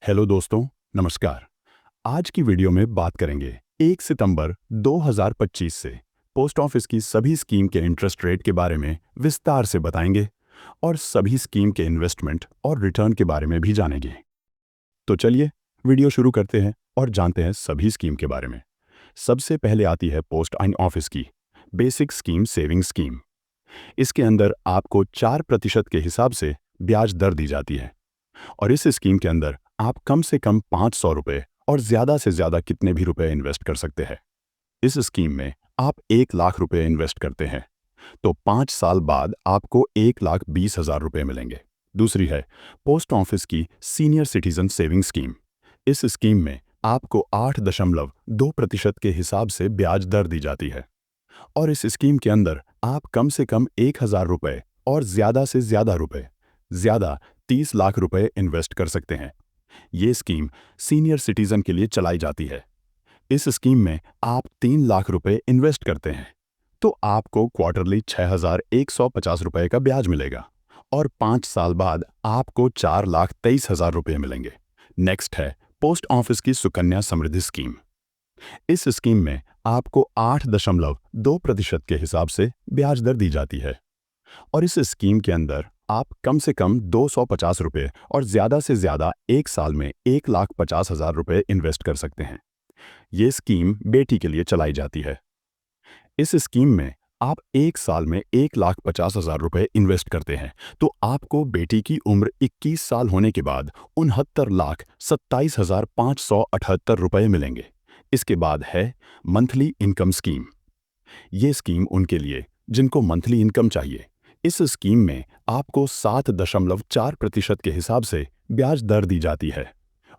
Hello दोस्तों, नमस्कार। आज की वीडियो में बात करेंगे 1 सितंबर 2025 से पोस्ट ऑफिस की सभी स्कीम के इंटरेस्ट रेट के बारे में विस्तार से बताएंगे और सभी स्कीम के इन्वेस्टमेंट और रिटर्न के बारे में भी जानेंगे। तो चलिए वीडियो शुरू करते हैं और जानते हैं सभी स्कीम के बारे में। सबसे पहले आती है पोस्ट ऑफिस की बेसिक स्कीम सेविंग स्कीम। इसके अंदर आपको 4% के हिसाब से ब्याज दर दी जाती है और इस स्कीम के अंदर आप कम से कम 500 रुपये और ज़्यादा से ज़्यादा कितने भी रुपए इन्वेस्ट कर सकते हैं। इस स्कीम में आप 1 लाख रुपए इन्वेस्ट करते हैं तो 5 साल बाद आपको 1,20,000 रुपये मिलेंगे। दूसरी है पोस्ट ऑफिस की सीनियर सिटीजन सेविंग स्कीम। इस स्कीम में आपको 8.2% के हिसाब से ब्याज दर दी जाती है और इस स्कीम के अंदर आप कम से कम 1,000 रुपये और ज़्यादा से ज़्यादा रुपये, ज़्यादा 30 लाख रुपए इन्वेस्ट कर सकते हैं। ये स्कीम सीनियर सिटीजन के लिए चलाई जाती है। इस स्कीम में आप 3 लाख रुपए इन्वेस्ट करते हैं तो आपको क्वार्टरली 6,150 रुपए का ब्याज मिलेगा और 5 साल बाद आपको 4,23,000 रुपये मिलेंगे। नेक्स्ट है पोस्ट ऑफिस की सुकन्या समृद्धि स्कीम। इस स्कीम में आपको 8.2% के हिसाब से ब्याज दर दी जाती है और इस स्कीम के अंदर आप कम से कम 250 रुपये और ज़्यादा से ज़्यादा 1 साल में 1,50,000 रुपये इन्वेस्ट कर सकते हैं। ये स्कीम बेटी के लिए चलाई जाती है। इस स्कीम में आप 1 साल में 1,50,000 रुपये इन्वेस्ट करते हैं तो आपको बेटी की उम्र 21 साल होने के बाद 69,27,578 रुपये मिलेंगे। इसके बाद है मंथली इनकम स्कीम। ये स्कीम उनके लिए जिनको मंथली इनकम चाहिए। इस स्कीम में आपको 7.4% के हिसाब से ब्याज दर दी जाती है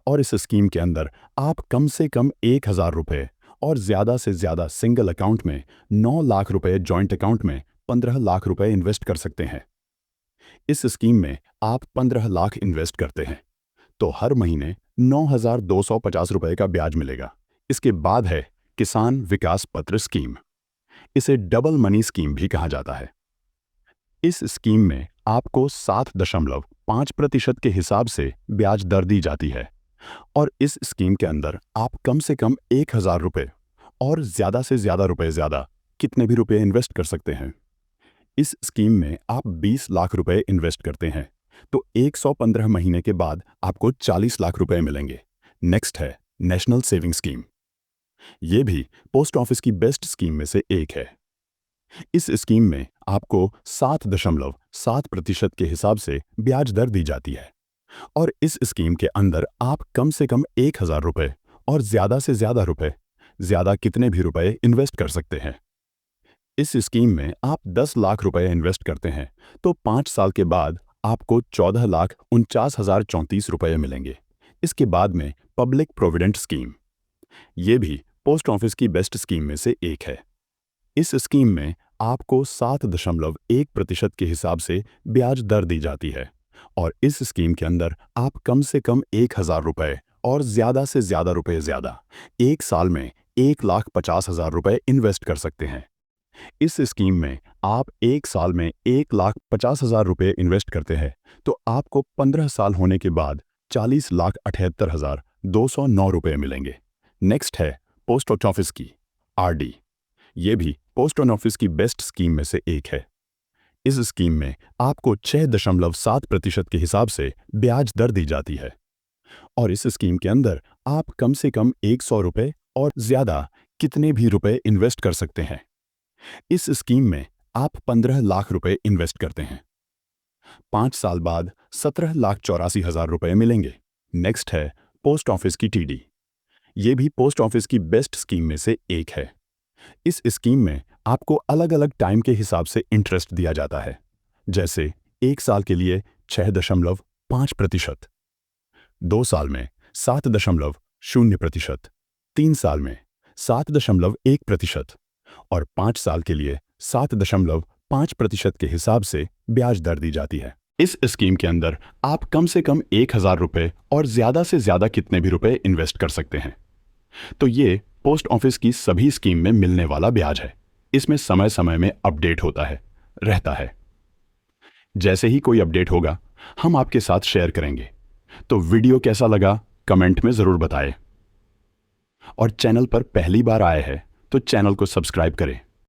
और इस स्कीम के अंदर आप कम से कम 1,000 रुपये और ज़्यादा से ज़्यादा सिंगल अकाउंट में 9 लाख रुपये, जॉइंट अकाउंट में 15 लाख रुपये इन्वेस्ट कर सकते हैं। इस स्कीम में आप 15 लाख इन्वेस्ट करते हैं तो हर महीने 9,250 रुपये का ब्याज मिलेगा। इसके बाद है किसान विकास पत्र स्कीम। इसे डबल मनी स्कीम भी कहा जाता है। इस स्कीम में आपको 7.5% के हिसाब से ब्याज दर दी जाती है और इस स्कीम के अंदर आप कम से कम 1,000 रुपये और ज़्यादा से ज़्यादा रुपये, ज़्यादा कितने भी रुपये इन्वेस्ट कर सकते हैं। इस स्कीम में आप 20 लाख रुपये इन्वेस्ट करते हैं तो 115 महीने के बाद आपको 40 लाख रुपये मिलेंगे। नेक्स्ट है नेशनल सेविंग स्कीम। ये भी पोस्ट ऑफिस की बेस्ट स्कीम में से एक है। इस स्कीम में आपको 7.7% के हिसाब से ब्याज दर दी जाती है और इस स्कीम के अंदर आप कम से कम 1,000 रुपये और ज़्यादा से ज़्यादा रुपये, ज़्यादा कितने भी रुपये इन्वेस्ट कर सकते हैं। इस स्कीम में आप 10 लाख रुपये इन्वेस्ट करते हैं तो 5 साल के बाद आपको 14,49,034 रुपये मिलेंगे। इसके बाद में पब्लिक प्रोविडेंट स्कीम। ये भी पोस्ट ऑफिस की बेस्ट स्कीम में से एक है। इस स्कीम में आपको 7.1% के हिसाब से ब्याज दर दी जाती है और इस स्कीम के अंदर आप कम से कम 1,000 रुपये और ज़्यादा से ज़्यादा रुपये, ज़्यादा 1 साल में 1,50,000 रुपये इन्वेस्ट कर सकते हैं। इस स्कीम में आप 1 साल में 1,50,000 रुपये इन्वेस्ट करते हैं तो आपको 15 साल होने के बाद 40,78,209 रुपये मिलेंगे। नेक्स्ट है पोस्ट ऑफिस की आरडी। ये भी पोस्ट ऑफिस की बेस्ट स्कीम में से एक है। इस स्कीम में आपको 6.7% के हिसाब से ब्याज दर दी जाती है और इस स्कीम के अंदर आप कम से कम 100 रुपये और ज़्यादा कितने भी रुपये इन्वेस्ट कर सकते हैं। इस स्कीम में आप 15 लाख रुपये इन्वेस्ट करते हैं। 5 साल बाद 17,84,000 रुपये मिलेंगे। नेक्स्ट है पोस्ट ऑफिस की टीडी। ये भी पोस्ट ऑफिस की बेस्ट स्कीम में से एक है। इस स्कीम में आपको अलग अलग टाइम के हिसाब से इंटरेस्ट दिया जाता है, जैसे 1 साल के लिए 6.5%, 2 साल में 7.0%, 3 साल में 7.1% और 5 साल के लिए 7.5% के हिसाब से ब्याज दर दी जाती है। इस स्कीम के अंदर आप कम से कम 1,000 रुपये और ज़्यादा से ज़्यादा कितने भी रुपये इन्वेस्ट कर सकते हैं। तो ये पोस्ट ऑफिस की सभी स्कीम में मिलने वाला ब्याज है। इसमें समय समय में अपडेट होता है, रहता है। जैसे ही कोई अपडेट होगा हम आपके साथ शेयर करेंगे। तो वीडियो कैसा लगा कमेंट में ज़रूर बताएं। और चैनल पर पहली बार आए हैं तो चैनल को सब्सक्राइब करें